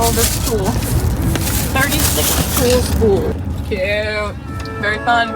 all this tulle. 36 tulle spool. Cute. Very fun.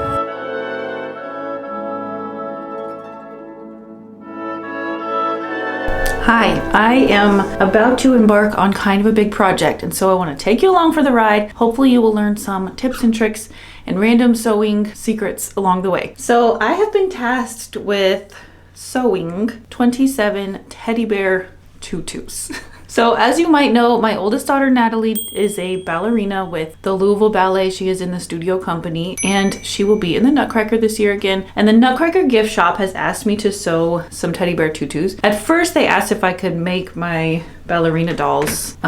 Hi, I am about to embark on kind of a big project, and so I want to take you along for the ride. Hopefully you will learn some tips and tricks and random sewing secrets along the way. So I have been tasked with sewing 27 teddy bear tutus. So as you might know, my oldest daughter Natalie is a ballerina with the Louisville Ballet. She is in the studio company and she will be in the Nutcracker this year again. And the Nutcracker gift shop has asked me to sew some teddy bear tutus. At first they asked if I could make my ballerina dolls,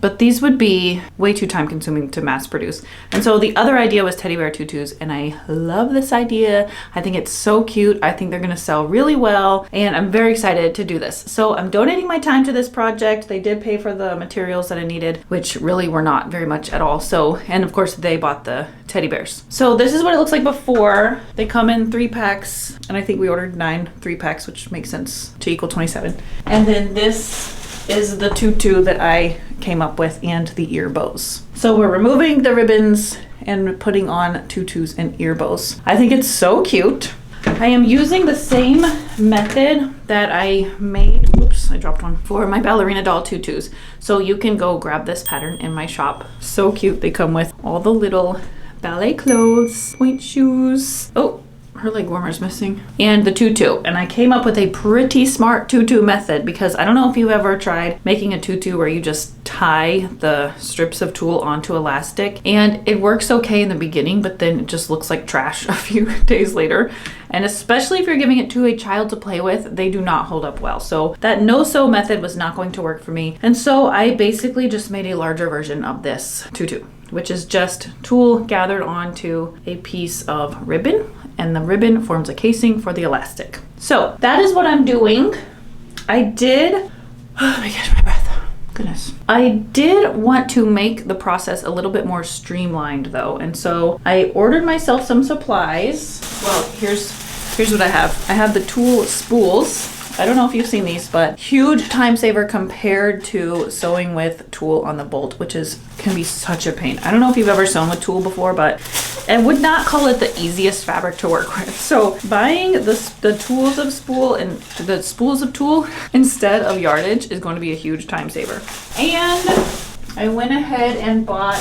but these would be way too time consuming to mass produce. And so the other idea was teddy bear tutus, and I love this idea. I think it's so cute. I think they're gonna sell really well, and I'm very excited to do this. So I'm donating my time to this project. They did pay for the materials that I needed, which really were not very much at all. So, and of course they bought the teddy bears. So this is what it looks like before. They come in 3 packs, and I think we ordered 9 3-packs, which makes sense to equal 27. And then this is the tutu that I came up with and the ear bows. So we're removing the ribbons and putting on tutus and ear bows. I think it's so cute. I am using the same method that I made, oops, I dropped one, for my ballerina doll tutus. So you can go grab this pattern in my shop. So cute. They come with all the little ballet clothes, point shoes. Oh, her leg warmer's missing. And the tutu. And I came up with a pretty smart tutu method because I don't know if you've ever tried making a tutu where you just tie the strips of tulle onto elastic. And it works okay in the beginning, but then it just looks like trash a few days later. And especially if you're giving it to a child to play with, they do not hold up well. So that no-sew method was not going to work for me. And so I basically just made a larger version of this tutu, which is just tulle gathered onto a piece of ribbon, and the ribbon forms a casing for the elastic. So that is what I'm doing. I did, oh my gosh, my breath. Goodness. I did want to make the process a little bit more streamlined though. And so I ordered myself some supplies. Well, here's what I have. I have the tulle spools. I don't know if you've seen these, but huge time saver compared to sewing with tulle on the bolt, which can be such a pain. I don't know if you've ever sewn with tulle before, but I would not call it the easiest fabric to work with. So buying the tools of spool and the spools of tulle instead of yardage is going to be a huge time saver. And I went ahead and bought,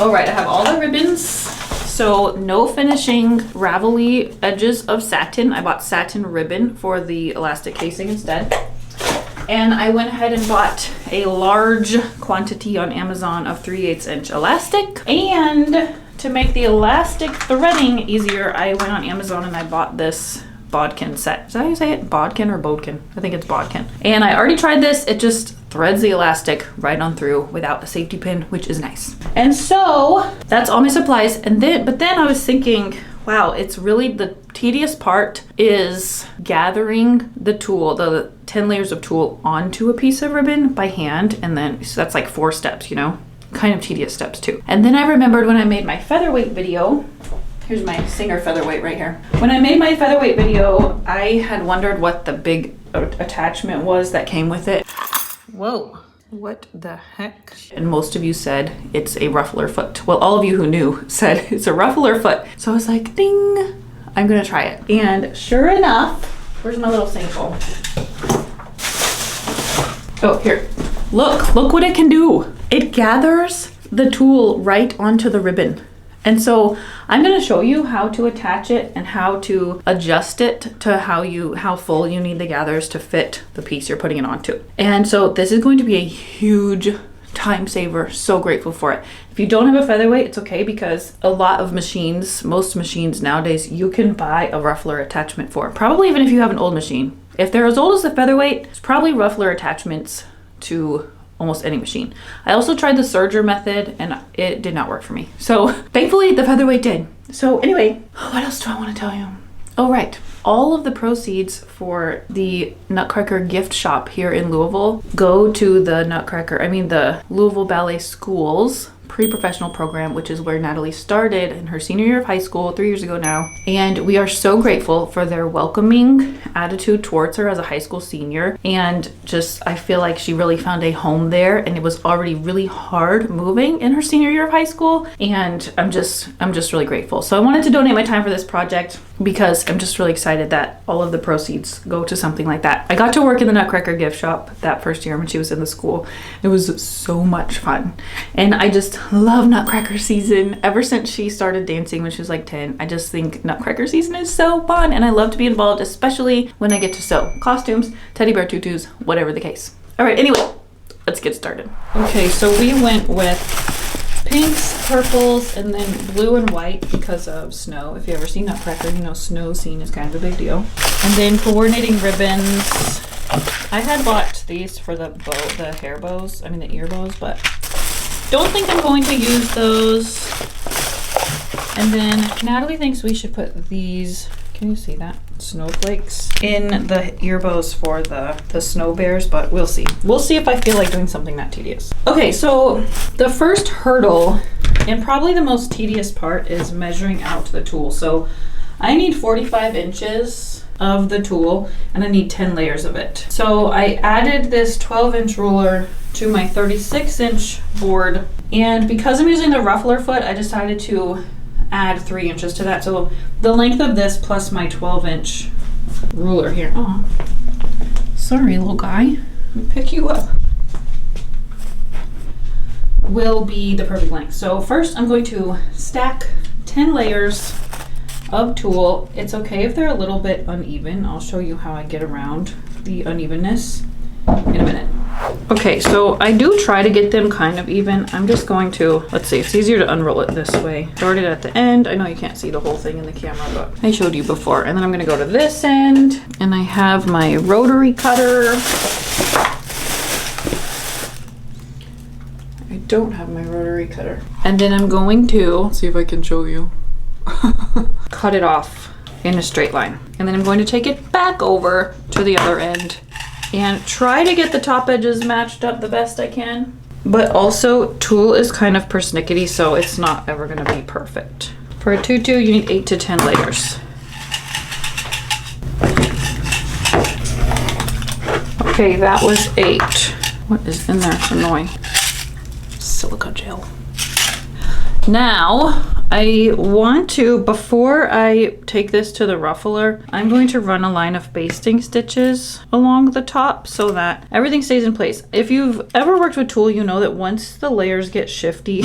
oh right, I have all the ribbons. So no finishing ravelly edges of satin. I bought satin ribbon for the elastic casing instead. And I went ahead and bought a large quantity on Amazon of 3/8 inch elastic. And to make the elastic threading easier, I went on Amazon and I bought this bodkin set. Is that how you say it? Bodkin or bodkin? I think it's bodkin. And I already tried this. It just threads the elastic right on through without a safety pin, which is nice. And so that's all my supplies. But then I was thinking, wow, it's really the tedious part is gathering the tulle, the 10 layers of tulle onto a piece of ribbon by hand. And then, so that's like 4 steps, you know, kind of tedious steps too. And then I remembered when I made my featherweight video, here's my Singer featherweight right here. When I made my featherweight video, I had wondered what the big attachment was that came with it. Whoa, what the heck? And most of you said it's a ruffler foot. Well, all of you who knew said it's a ruffler foot. So I was like, ding, I'm gonna try it. And sure enough, where's my little sample? Oh, here, look what it can do. It gathers the tulle right onto the ribbon. And so I'm going to show you how to attach it and how to adjust it to how full you need the gathers to fit the piece you're putting it onto. And so this is going to be a huge time saver. So grateful for it. If you don't have a featherweight, it's okay because a lot of machines, most machines nowadays, you can buy a ruffler attachment for. Probably even if you have an old machine. If they're as old as the featherweight, it's probably ruffler attachments to almost any machine. I also tried the serger method and it did not work for me. So thankfully the featherweight did. So anyway, what else do I want to tell you? Oh, right. All of the proceeds for the Nutcracker gift shop here in Louisville go to the the Louisville Ballet School's pre-professional program, which is where Natalie started in her senior year of high school 3 years ago now. And we are so grateful for their welcoming attitude towards her as a high school senior. And just, I feel like she really found a home there, and it was already really hard moving in her senior year of high school. And I'm just really grateful. So I wanted to donate my time for this project because I'm just really excited that all of the proceeds go to something like that. I got to work in the Nutcracker gift shop that first year when she was in the school. It was so much fun. And I just love Nutcracker season. Ever since she started dancing when she was like 10, I just think Nutcracker season is so fun, and I love to be involved, especially when I get to sew costumes, teddy bear tutus, whatever the case. All right, anyway, let's get started. Okay, so we went with pinks, purples, and then blue and white because of snow. If you ever seen Nutcracker, you know snow scene is kind of a big deal. And then coordinating ribbons. I had bought these for the hair bows, the ear bows, but don't think I'm going to use those. And then Natalie thinks we should put these, can you see that? Snowflakes in the ear bows for the snow bears, but we'll see. We'll see if I feel like doing something that tedious. Okay, so the first hurdle, and probably the most tedious part, is measuring out the tulle. So I need 45 inches of the tulle, and I need 10 layers of it. So I added this 12-inch ruler to my 36-inch board, and because I'm using the ruffler foot, I decided to add 3 inches to that. So the length of this plus my 12-inch ruler here. Oh, sorry, little guy. Let me pick you up. Will be the perfect length. So first I'm going to stack 10 layers of tulle. It's okay if they're a little bit uneven. I'll show you how I get around the unevenness in a minute. Okay, so I do try to get them kind of even. I'm just going to, let's see, it's easier to unroll it this way. Start it at the end. I know you can't see the whole thing in the camera, but I showed you before. And then I'm gonna go to this end, and I have my rotary cutter. I don't have my rotary cutter. And then I'm going to, see if I can show you. Cut it off in a straight line. And then I'm going to take it back over to the other end and try to get the top edges matched up the best I can. But also, tulle is kind of persnickety, so it's not ever gonna be perfect. For a tutu, you need 8 to 10 layers. Okay, that was 8. What is in there? It's annoying. Silica gel. Now, I want to, before I take this to the ruffler, I'm going to run a line of basting stitches along the top so that everything stays in place. If you've ever worked with tulle, you know that once the layers get shifty,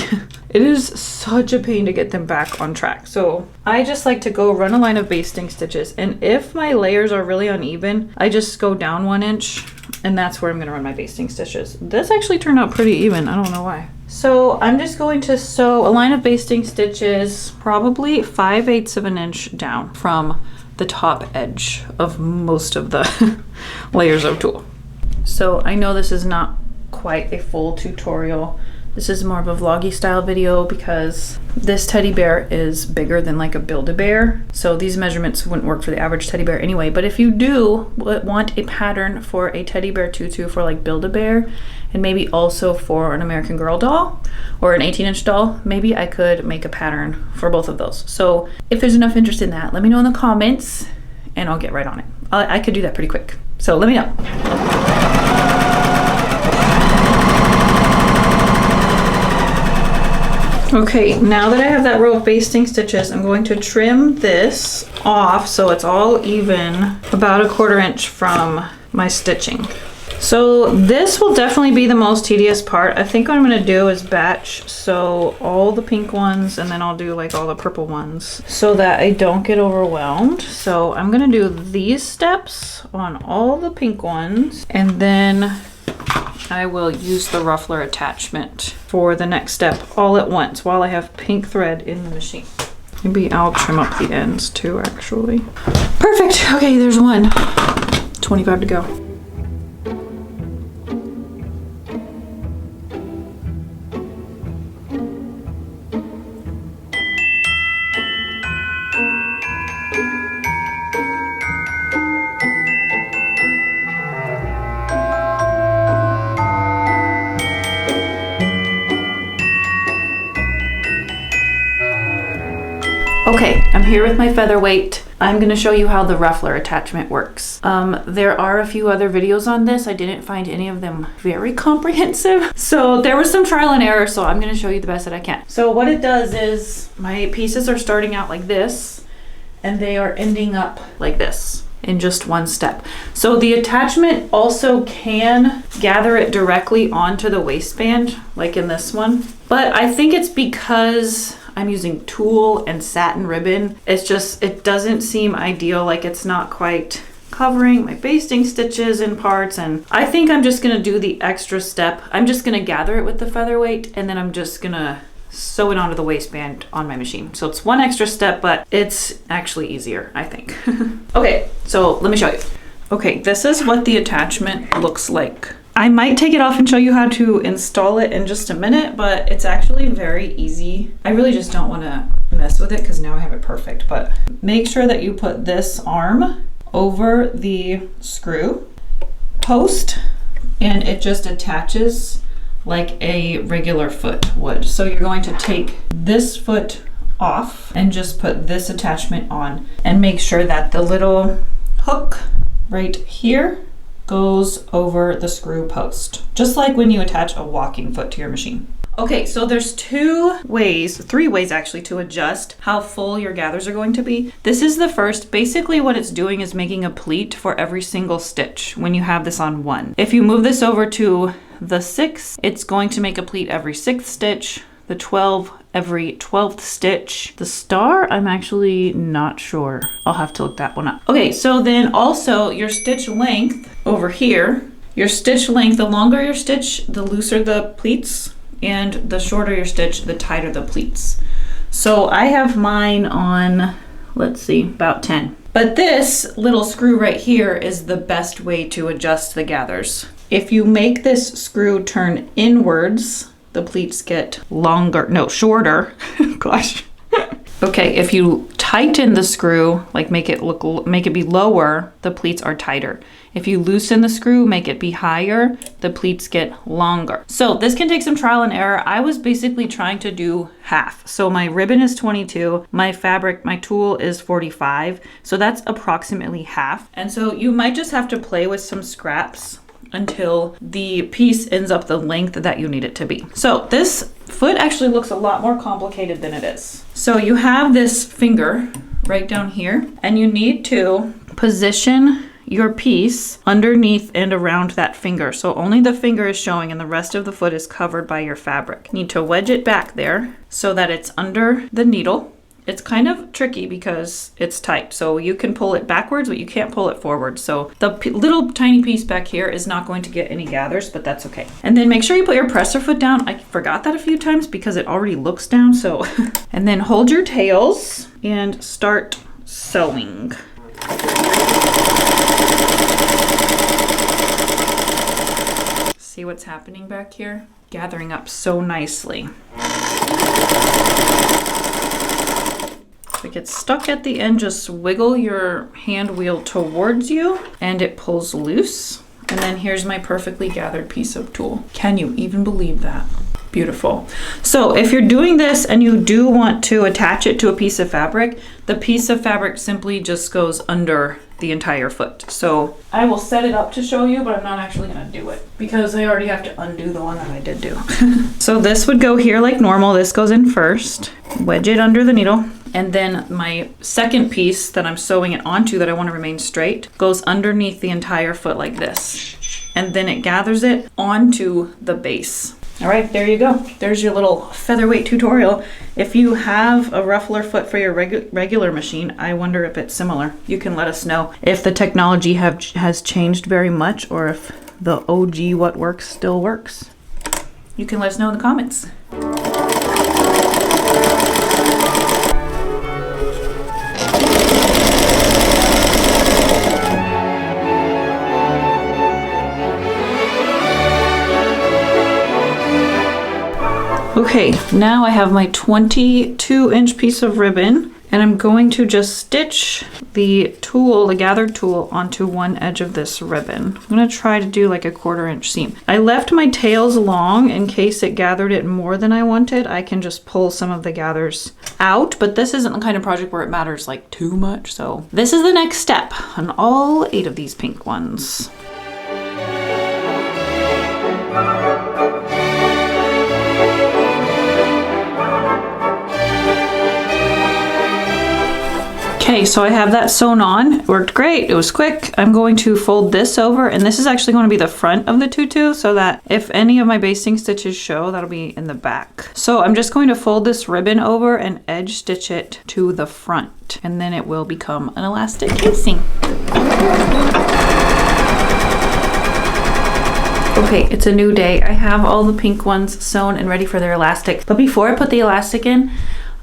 it is such a pain to get them back on track. So I just like to go run a line of basting stitches, and if my layers are really uneven, I just go down 1 inch, and that's where I'm gonna run my basting stitches. This actually turned out pretty even, I don't know why. So I'm just going to sew a line of basting stitches, probably 5/8 of an inch down from the top edge of most of the layers of tulle. So I know this is not quite a full tutorial. This is more of a vloggy style video because this teddy bear is bigger than like a Build-A-Bear. So these measurements wouldn't work for the average teddy bear anyway. But if you do want a pattern for a teddy bear tutu for like Build-A-Bear, and maybe also for an American Girl doll or an 18-inch doll, maybe I could make a pattern for both of those. So if there's enough interest in that, let me know in the comments and I'll get right on it. I could do that pretty quick. So let me know. Okay, now that I have that row of basting stitches, I'm going to trim this off so it's all even, about 1/4 inch from my stitching. So this will definitely be the most tedious part. I think what I'm gonna do is batch sew all the pink ones, and then I'll do like all the purple ones so that I don't get overwhelmed. So I'm gonna do these steps on all the pink ones, and then I will use the ruffler attachment for the next step all at once while I have pink thread in the machine. Maybe I'll trim up the ends too, actually. Perfect, okay, there's one. 25 to go. Okay, I'm here with my featherweight. I'm gonna show you how the ruffler attachment works. There are a few other videos on this. I didn't find any of them very comprehensive. So there was some trial and error, so I'm gonna show you the best that I can. So what it does is my pieces are starting out like this, and they are ending up like this in just one step. So the attachment also can gather it directly onto the waistband, like in this one. But I think it's because I'm using tulle and satin ribbon. It's just, it doesn't seem ideal, like it's not quite covering my basting stitches in parts, and I think I'm just gonna do the extra step. I'm just gonna gather it with the featherweight, and then I'm just gonna sew it onto the waistband on my machine. So it's one extra step, but it's actually easier, I think. Okay, so let me show you. Okay, this is what the attachment looks like. I might take it off and show you how to install it in just a minute, but it's actually very easy. I really just don't want to mess with it because now I have it perfect, but make sure that you put this arm over the screw post, and it just attaches like a regular foot would. So you're going to take this foot off and just put this attachment on, and make sure that the little hook right here goes over the screw post, just like when you attach a walking foot to your machine. Okay, so there's three ways actually to adjust how full your gathers are going to be. This is the first. Basically what it's doing is making a pleat for every single stitch when you have this on one. If you move this over to the 6, it's going to make a pleat every 6th stitch, the 12 every 12th stitch. The star, I'm actually not sure. I'll have to look that one up. Okay, so then also your stitch length over here, your stitch length, the longer your stitch, the looser the pleats, and the shorter your stitch, the tighter the pleats. So I have mine on, let's see, about 10. But this little screw right here is the best way to adjust the gathers. If you make this screw turn inwards, the pleats get shorter. Gosh. Okay, if you tighten the screw, like make it be lower, the pleats are tighter. If you loosen the screw, make it be higher, the pleats get longer. So this can take some trial and error. I was basically trying to do half. So my ribbon is 22, my tulle is 45. So that's approximately half. And so you might just have to play with some scraps until the piece ends up the length that you need it to be. So this foot actually looks a lot more complicated than it is. So you have this finger right down here, and you need to position your piece underneath and around that finger. So only the finger is showing and the rest of the foot is covered by your fabric. You need to wedge it back there so that it's under the needle. It's kind of tricky because it's tight, so you can pull it backwards, but you can't pull it forward. So the little tiny piece back here is not going to get any gathers, but that's okay. And then make sure you put your presser foot down. I forgot that a few times because it already looks down, so. And then hold your tails and start sewing. See what's happening back here? Gathering up so nicely. If it gets stuck at the end, just wiggle your hand wheel towards you and it pulls loose. And then here's my perfectly gathered piece of tulle. Can you even believe that? Beautiful. So if you're doing this and you do want to attach it to a piece of fabric, the piece of fabric simply just goes under the entire foot. So I will set it up to show you, but I'm not actually gonna do it because I already have to undo the one that I did do. So this would go here like normal. This goes in first, wedge it under the needle. And then my second piece that I'm sewing it onto that I want to remain straight goes underneath the entire foot like this. And then it gathers it onto the base. All right, there you go. There's your little featherweight tutorial. If you have a ruffler foot for your regular machine, I wonder if it's similar. You can let us know if the technology has changed very much or if the OG what works still works. You can let us know in the comments. Okay, now I have my 22-inch piece of ribbon And I'm going to just stitch the tulle, the gathered tulle, onto one edge of this ribbon. I'm gonna try to do like a 1/4 inch seam. I left my tails long in case it gathered it more than I wanted. I can just pull some of the gathers out, but this isn't the kind of project where it matters like too much. So this is the next step on all 8 of these pink ones. Okay, so I have that sewn on. It worked great. It was quick. I'm going to fold this over, and this is actually going to be the front of the tutu so that if any of my basting stitches show, that'll be in the back. So I'm just going to fold this ribbon over and edge stitch it to the front, and then it will become an elastic casing. Okay, it's a new day. I have all the pink ones sewn and ready for their elastic. But before I put the elastic in,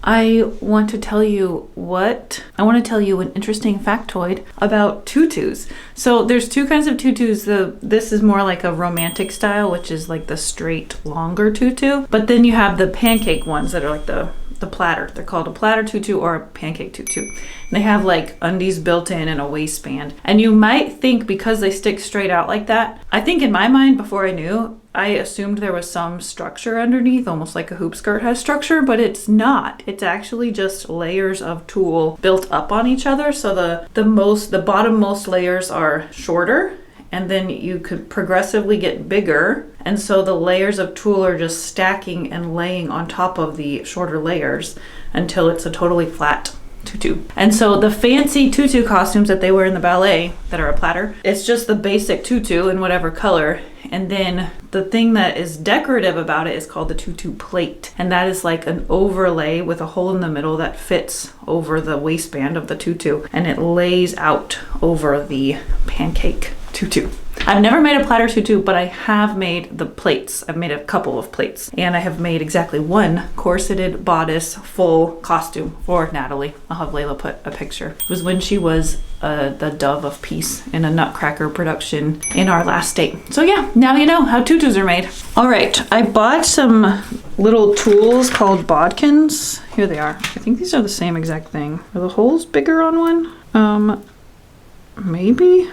I want to tell you an interesting factoid about tutus. So there's 2 kinds of tutus. This is more like a romantic style, which is like the straight, longer tutu. But then you have the pancake ones that are like the platter. They're called a platter tutu or a pancake tutu. And they have like undies built in and a waistband. And you might think because they stick straight out like that, I think in my mind before I knew, I assumed there was some structure underneath, almost like a hoop skirt has structure, but it's not. It's actually just layers of tulle built up on each other. So the bottom-most layers are shorter, and then you could progressively get bigger. And so the layers of tulle are just stacking and laying on top of the shorter layers until it's a totally flat tutu. And so the fancy tutu costumes that they wear in the ballet that are a platter, it's just the basic tutu in whatever color. And then the thing that is decorative about it is called the tutu plate. And that is like an overlay with a hole in the middle that fits over the waistband of the tutu. And it lays out over the pancake tutu. I've never made a platter tutu, but I have made the plates. I've made a couple of plates. And I have made exactly 1 corseted bodice full costume for Natalie. I'll have Layla put a picture. It was when she was the Dove of Peace in a Nutcracker production in our last date. So yeah, now you know how tutus are made. All right, I bought some little tools called bodkins. Here they are. I think these are the same exact thing. Are the holes bigger on one? Maybe?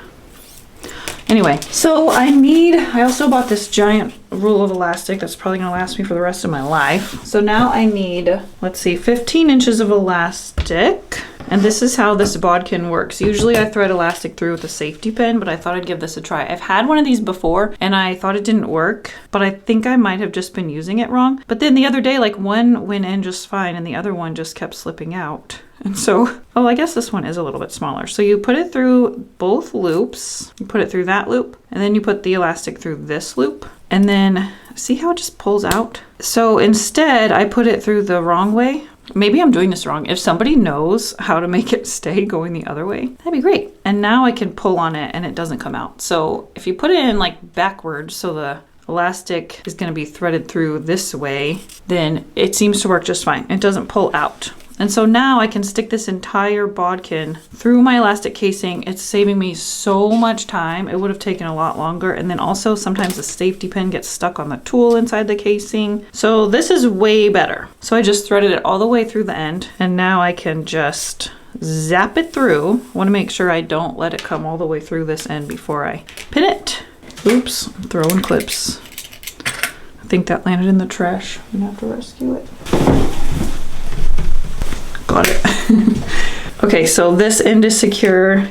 Anyway, so I also bought this giant roll of elastic that's probably gonna last me for the rest of my life. So now I need, let's see, 15 inches of elastic. And this is how this bodkin works. Usually I thread elastic through with a safety pin, but I thought I'd give this a try. I've had one of these before and I thought it didn't work, but I think I might have just been using it wrong. But then the other day, like one went in just fine and the other one just kept slipping out. And so, oh, I guess this one is a little bit smaller. So you put it through both loops, you put it through that loop, and then you put the elastic through this loop. And then see how it just pulls out? So instead I put it through the wrong way. Maybe I'm doing this wrong. If somebody knows how to make it stay going the other way, that'd be great. And now I can pull on it and it doesn't come out. So if you put it in like backwards, so the elastic is going to be threaded through this way, then it seems to work just fine. It doesn't pull out. And so now I can stick this entire bodkin through my elastic casing. It's saving me so much time. It would have taken a lot longer. And then also sometimes the safety pin gets stuck on the tulle inside the casing. So this is way better. So I just threaded it all the way through the end. And now I can just zap it through. I want to make sure I don't let it come all the way through this end before I pin it. Oops, I'm throwing clips. I think that landed in the trash. I'm gonna have to rescue it. Got it. Okay, so this end is secure.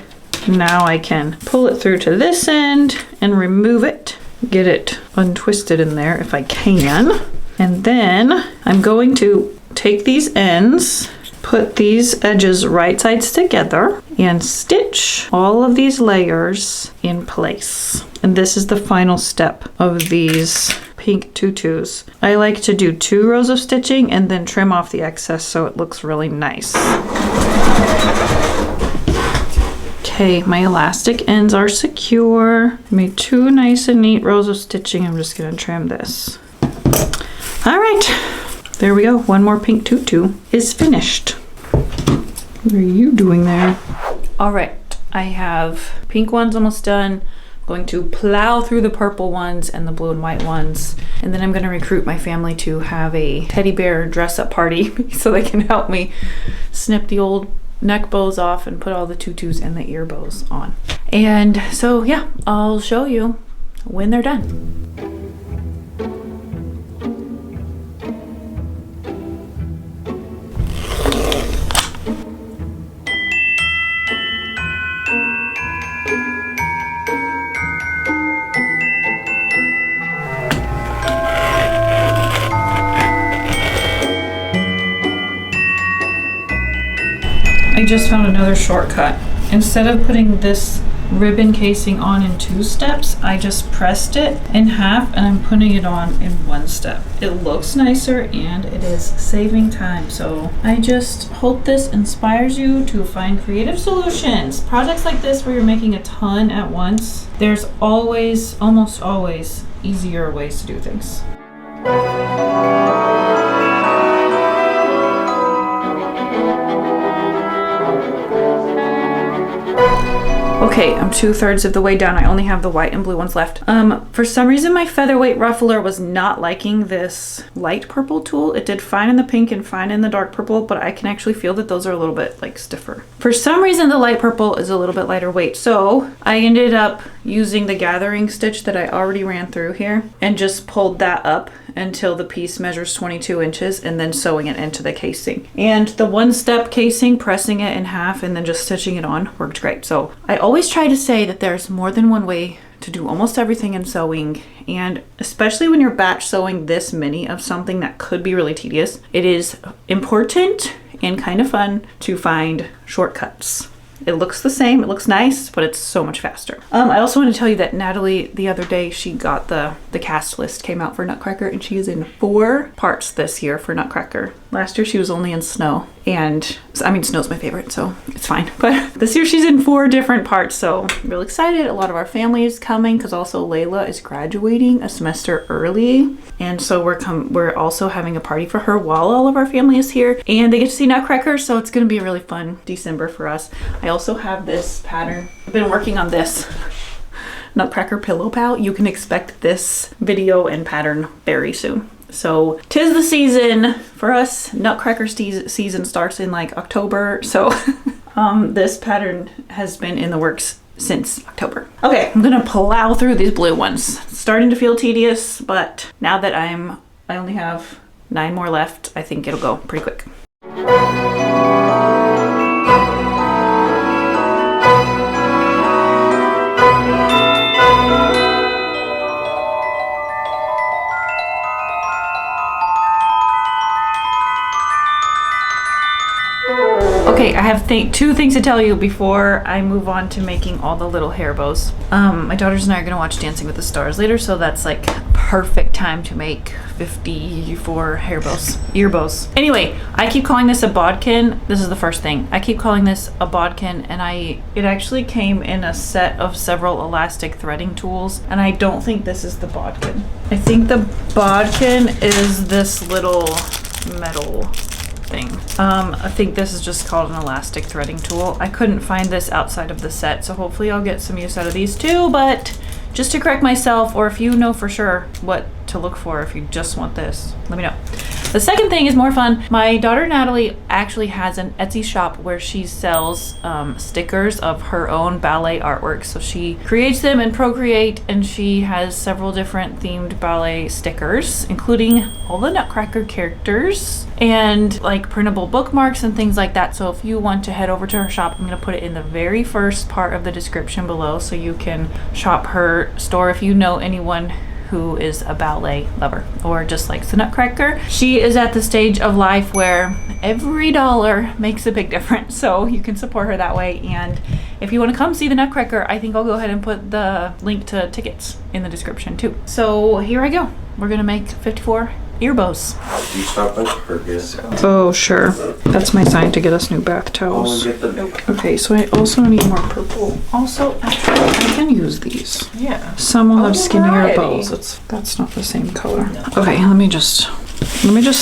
Now I can pull it through to this end and remove it. Get it untwisted in there if I can. And then I'm going to take these ends, put these edges right sides together, and stitch all of these layers in place. And this is the final step of these pink tutus. I like to do 2 rows of stitching and then trim off the excess so it looks really nice. Okay, my elastic ends are secure. I made 2 nice and neat rows of stitching. I'm just gonna trim this. All right, there we go. One more pink tutu is finished. What are you doing there? All right, I have pink ones almost done. Going to plow through the purple ones and the blue and white ones. And then I'm gonna recruit my family to have a teddy bear dress up party so they can help me snip the old neck bows off and put all the tutus and the ear bows on. And so yeah, I'll show you when they're done. I just found another shortcut. Instead of putting this ribbon casing on in 2 steps, I just pressed it in half and I'm putting it on in 1 step. It looks nicer and it is saving time. So I just hope this inspires you to find creative solutions. Projects like this where you're making a ton at once, there's always, almost always, easier ways to do things. Okay, I'm 2/3 of the way down. I only have the white and blue ones left. For some reason my featherweight ruffler was not liking this light purple tulle. It did fine in the pink and fine in the dark purple, but I can actually feel that those are a little bit like stiffer. For some reason the light purple is a little bit lighter weight, so I ended up using the gathering stitch that I already ran through here and just pulled that up until the piece measures 22 inches and then sewing it into the casing. And the 1-step casing, pressing it in half and then just stitching it on, worked great. So I always try to say that there's more than one way to do almost everything in sewing, and especially when you're batch sewing this many of something that could be really tedious, it is important and kind of fun to find shortcuts. It looks the same, it looks nice, but it's so much faster. I also want to tell you that Natalie, the other day, she got the cast list came out for Nutcracker, and she is in 4 parts this year for Nutcracker. Last year she was only in Snow, and I mean Snow's my favorite, so it's fine. But this year she's in 4 different parts, so I'm really excited. A lot of our family is coming because also Layla is graduating a semester early, and so we're also having a party for her while all of our family is here, and they get to see Nutcracker, so it's going to be a really fun December for us. I also have this pattern. I've been working on this Nutcracker pillow pal. You can expect this video and pattern very soon. So 'tis the season for us. Nutcracker season starts in like October. So this pattern has been in the works since October. Okay, I'm gonna plow through these blue ones. It's starting to feel tedious, but now that I only have 9 more left, I think it'll go pretty quick. Okay, I have 2 things to tell you before I move on to making all the little hair bows. My daughters and I are gonna watch Dancing with the Stars later, so that's like perfect time to make 54 hair bows, ear bows. Anyway, I keep calling this a bodkin. This is the first thing. I keep calling this a bodkin, and it actually came in a set of several elastic threading tools, and I don't think this is the bodkin. I think the bodkin is this little metal thing. I think this is just called an elastic threading tool. I couldn't find this outside of the set, so hopefully I'll get some use out of these too, but just to correct myself, or if you know for sure what to look for if you just want this, let me know. The second thing is more fun. My daughter Natalie actually has an Etsy shop where she sells stickers of her own ballet artwork. So she creates them in Procreate, and she has several different themed ballet stickers, including all the Nutcracker characters and like printable bookmarks and things like that. So if you want to head over to her shop, I'm gonna put it in the very first part of the description below so you can shop her store if you know anyone who is a ballet lover or just likes the Nutcracker. She is at the stage of life where every dollar makes a big difference, so you can support her that way. And if you want to come see the Nutcracker, I think I'll go ahead and put the link to tickets in the description too. So here I go. We're gonna make 54 ear bows. Do you stop at Target? Oh, sure. That's my sign to get us new bath towels. Okay, so I also need more purple. Also, actually, I can use these. Yeah. Some will have skinnier variety. bows. That's not the same color. Okay, let me just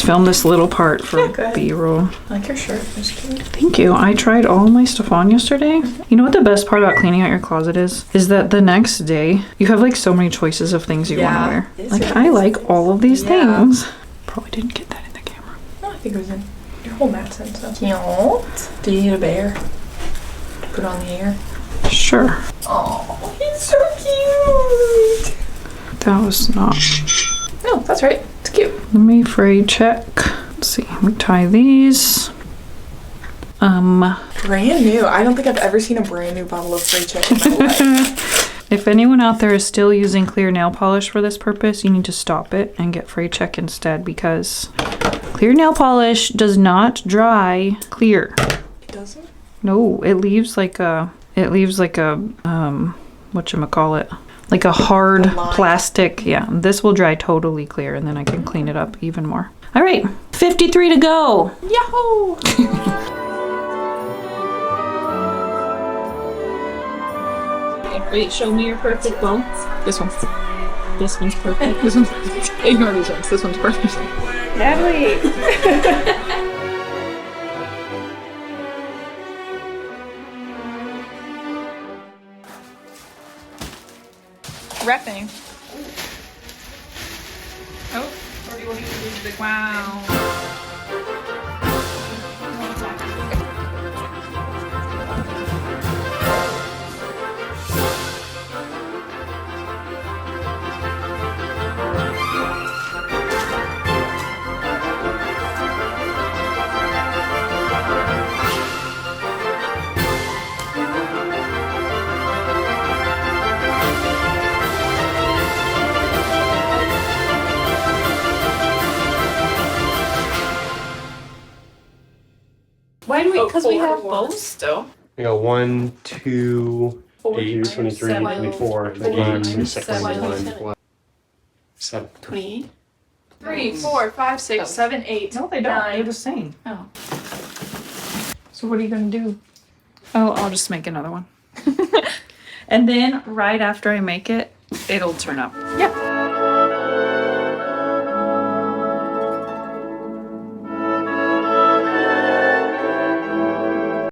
film this little part for B-roll. I like your shirt. It's cute. Thank you. I tried all my stuff on yesterday. You know what the best part about cleaning out your closet is? Is that the next day you have like so many choices of things you want to wear. Like I like all of these things. Probably didn't get that in the camera. Oh, I think it was in. Your whole mat sense. Cute. Do you need a bear to put on the hair? Sure. Oh, he's so cute. That was not. No, that's right. It's cute. Let me fray check. Let's see. Let me tie these. Brand new. I don't think I've ever seen a brand new bottle of spray check in my life. If anyone out there is still using clear nail polish for this purpose, you need to stop it and get fray check instead, because clear nail polish does not dry clear. It doesn't? No, it leaves like a whatchamacallit, like a hard plastic. Yeah, this will dry totally clear, and then I can clean it up even more. All right, 53 to go. Yahoo! Wait, show me your perfect bow. This one. This one's perfect. This one's perfect. Ignore these ones. This one's perfect. Natalie! Repping. Oh, or do you want to use the wow. Why do we? Because we have bows still. We got 1, 2, 8, 23, 7, 24, 25, 26, 27, 7. 28? 3, 4, 5, 6, 7, 8. No, they don't. They're the same. Oh. So what are you gonna do? Oh, I'll just make another one. And then right after I make it, it'll turn up.